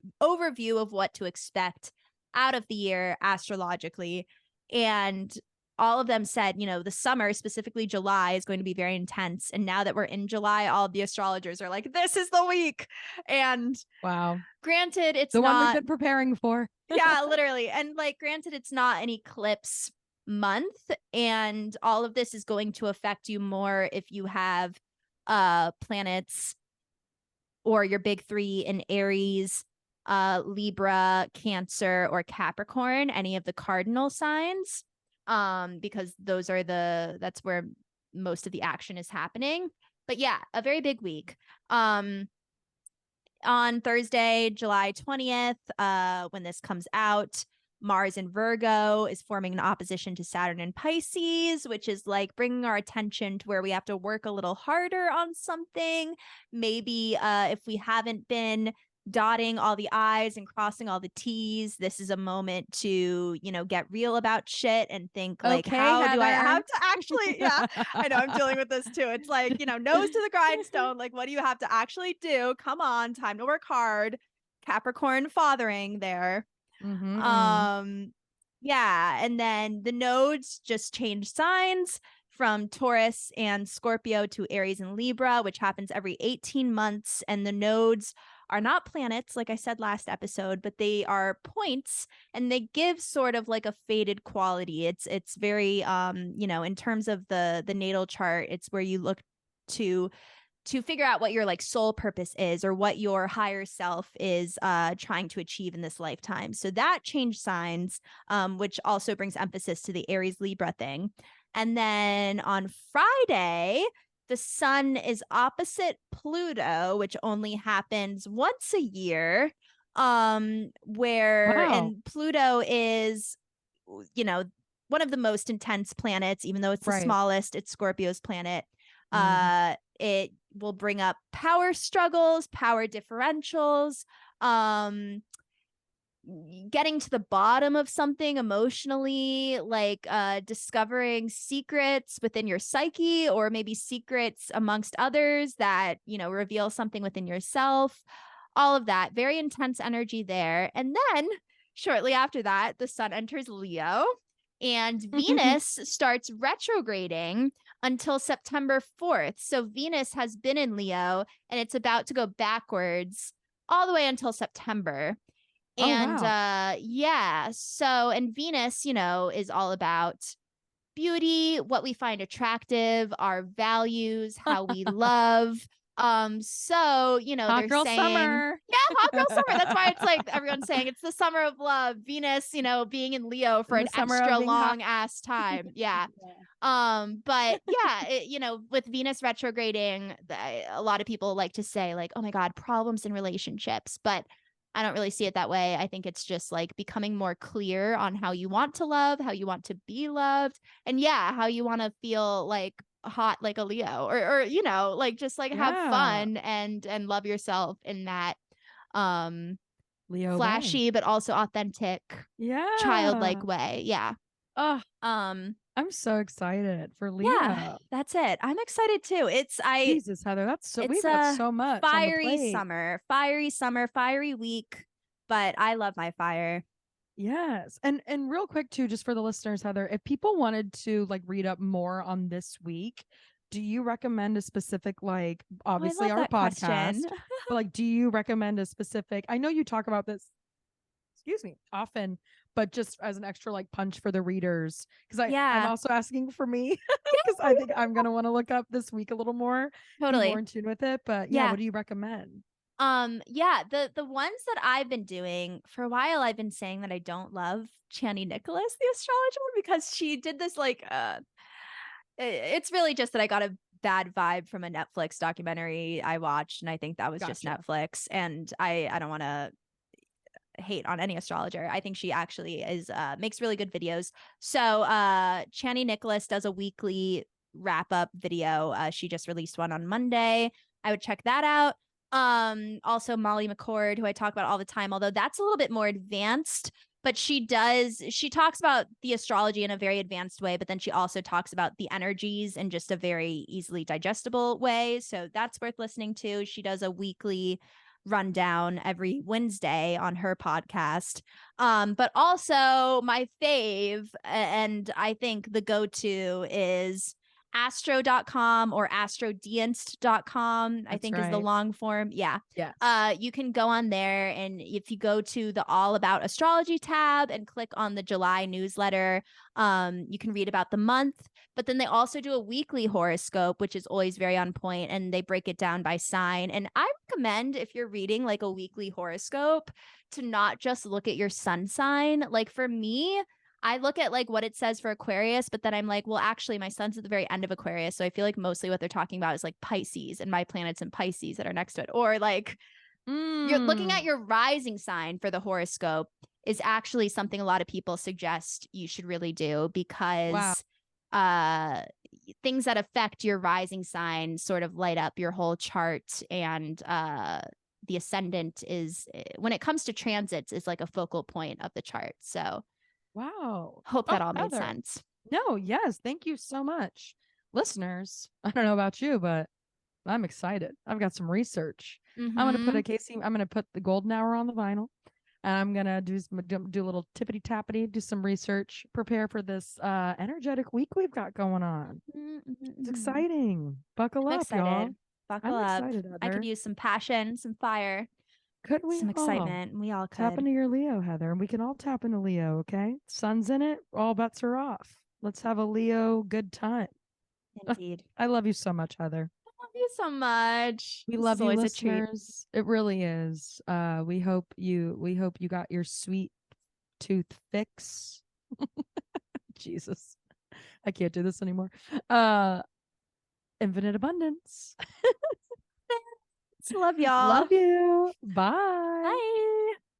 of what to expect out of the year astrologically. And all of them said, the summer, specifically July, is going to be very intense. And now that we're in July, all of the astrologers are like, this is the week. And wow. Granted, it's the not one we've been preparing for. yeah, literally. And like, granted, it's not an eclipse month, and all of this is going to affect you more if you have planets or your big three in Aries, Libra, Cancer, or Capricorn, any of the cardinal signs, because that's where most of the action is happening. But yeah, a very big week. On Thursday, July 20th, when this comes out, Mars in Virgo is forming an opposition to Saturn in Pisces, which is like bringing our attention to where we have to work a little harder on something. Maybe if we haven't been dotting all the I's and crossing all the T's, this is a moment to, get real about shit and think like, Okay, how do I Heather. have to actually, yeah, I know I'm dealing with this too. It's like, nose to the grindstone. Like, what do you have to actually do? Come on, time to work hard. Capricorn fathering there. Yeah. And then the nodes just change signs from Taurus and Scorpio to Aries and Libra, which happens every 18 months. And the nodes are not planets, like I said last episode, but they are points, and they give sort of like a faded quality. It's very in terms of the natal chart, it's where you look to figure out what your like soul purpose is, or what your higher self is trying to achieve in this lifetime. So that changed signs, which also brings emphasis to the Aries Libra thing. And then on Friday, the sun is opposite Pluto, which only happens once a year, and Pluto is, one of the most intense planets, even though it's the smallest, it's Scorpio's planet. It will bring up power struggles, power differentials, getting to the bottom of something emotionally, like discovering secrets within your psyche, or maybe secrets amongst others that, reveal something within yourself. All of that, very intense energy there. And then shortly after that, the sun enters Leo, and Venus starts retrograding until September 4th. So Venus has been in Leo, and it's about to go backwards all the way until September. And yeah, so, and Venus, is all about beauty, what we find attractive, our values, how we love. So, hot they're girl saying, summer. yeah, hot girl summer. That's why it's like everyone's saying it's the summer of love. Venus, being in Leo for an extra long ass time. Yeah. But yeah, with Venus retrograding, a lot of people like to say like, oh my God, problems in relationships, but I don't really see it that way. I think it's just like becoming more clear on how you want to love, how you want to be loved, and yeah, how you want to feel like hot like a Leo, or like just like have fun and love yourself in that Leo flashy way, but also authentic, childlike way. Yeah. I'm so excited for Leo. Yeah, that's it. I'm excited too. Jesus, Heather, we've got so much fiery on the summer, fiery week, but I love my fire. Yes. And real quick too, just for the listeners, Heather, if people wanted to like read up more on this week, do you recommend a specific, like, obviously our podcast, but like, do you recommend a specific, I know you talk about this, excuse me, often, but just as an extra like punch for the readers, because I'm also asking for me, because I think I'm gonna want to look up this week a little more, be more in tune with it. But yeah, what do you recommend? Yeah, the ones that I've been doing for a while, I've been saying that I don't love Chani Nicholas, the astrologer, because she did this like it's really just that I got a bad vibe from a Netflix documentary I watched, and I think that was just Netflix, and I don't want to hate on any astrologer. I think she actually is makes really good videos. So Chani Nicholas does a weekly wrap up video. She just released one on Monday. I would check that out. Also Molly McCord, who I talk about all the time, although that's a little bit more advanced, but she talks about the astrology in a very advanced way, but then she also talks about the energies in just a very easily digestible way. So that's worth listening to. She does a weekly rundown every Wednesday on her podcast. But also my fave, and I think the go-to is astro.com or astrodienst.com, I think is the long form. Yeah. Yes. You can go on there, and if you go to the All About Astrology tab and click on the July newsletter, you can read about the month. But then they also do a weekly horoscope, which is always very on point, and they break it down by sign. And I recommend, if you're reading like a weekly horoscope, to not just look at your sun sign. Like for me, I look at like what it says for Aquarius, but then I'm like, well, actually my sun's at the very end of Aquarius. So I feel like mostly what they're talking about is like Pisces and my planets in Pisces that are next to it. Or like you're looking at your rising sign for the horoscope is actually something a lot of people suggest you should really do, because things that affect your rising sign sort of light up your whole chart. And the ascendant is, when it comes to transits, is like a focal point of the chart. So wow. Hope that all made sense. No, yes. Thank you so much. Listeners, I don't know about you, but I'm excited. I've got some research. I'm going to put I'm going to put the golden hour on the vinyl, and I'm going to do a little tippity tappity, do some research, prepare for this energetic week we've got going on. It's exciting. Buckle up, y'all. Buckle up. Excited, I could use some passion, some fire. Could we? Some excitement. We all could. Tap into your Leo, Heather, and we can all tap into Leo, okay? Sun's in it. All bets are off. Let's have a Leo good time. Indeed. I love you so much, Heather. I love you so much. We love you, listeners. It really is. We hope you got your sweet tooth fix. Jesus. I can't do this anymore. Infinite abundance. Love y'all. Love you. Bye. Bye.